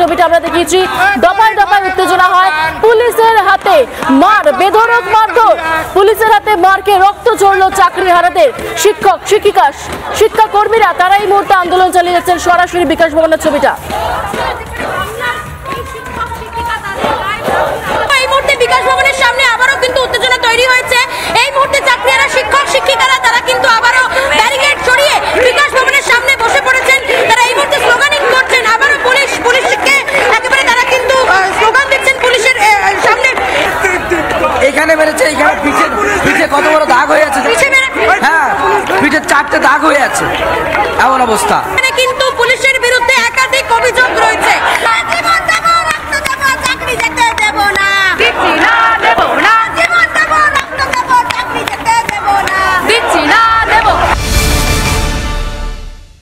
ছবিটা আমরা দেখিয়েছি। দফায় দফায় উত্তেজনা হয়, পুলিশের হাতে মার, বেধড়ক মারধর, পুলিশের হাতে মারকে রক্ত ঝরলো চাকরি হারাদের। শিক্ষক শিক্ষিকা শিক্ষাকর্মীরা তারা এই মুহূর্তে আন্দোলন চালিয়ে যাচ্ছেন। সরাসরি বিকাশ ভবনের ছবিটা। এই মুহূর্তে বিকাশ ভবনের সামনে আবারও কিন্তু উত্তেজনা তৈরি হয়েছে। এই মুহূর্তে চাকরিহারা শিক্ষক শিক্ষিকারা তারা কিন্তু আবারও ব্যারিকেড সরিয়ে বিকাশ ভবনের সামনে বসে পড়েছেন। তারা এই মুহূর্তে স্লোগানিং করছেন। আবারও পুলিশকে একেবারে তারা কিন্তু স্লোগান দিচ্ছেন পুলিশের সামনে। এখানে মেরেছে, এখানে পিঠে কত বড় দাগ হয়ে আছে। হ্যাঁ, পিঠে 4টে দাগ হয়ে আছে, এমন অবস্থা। কিন্তু পুলিশের বিরুদ্ধে একাধিক অভিযোগ রয়েছে।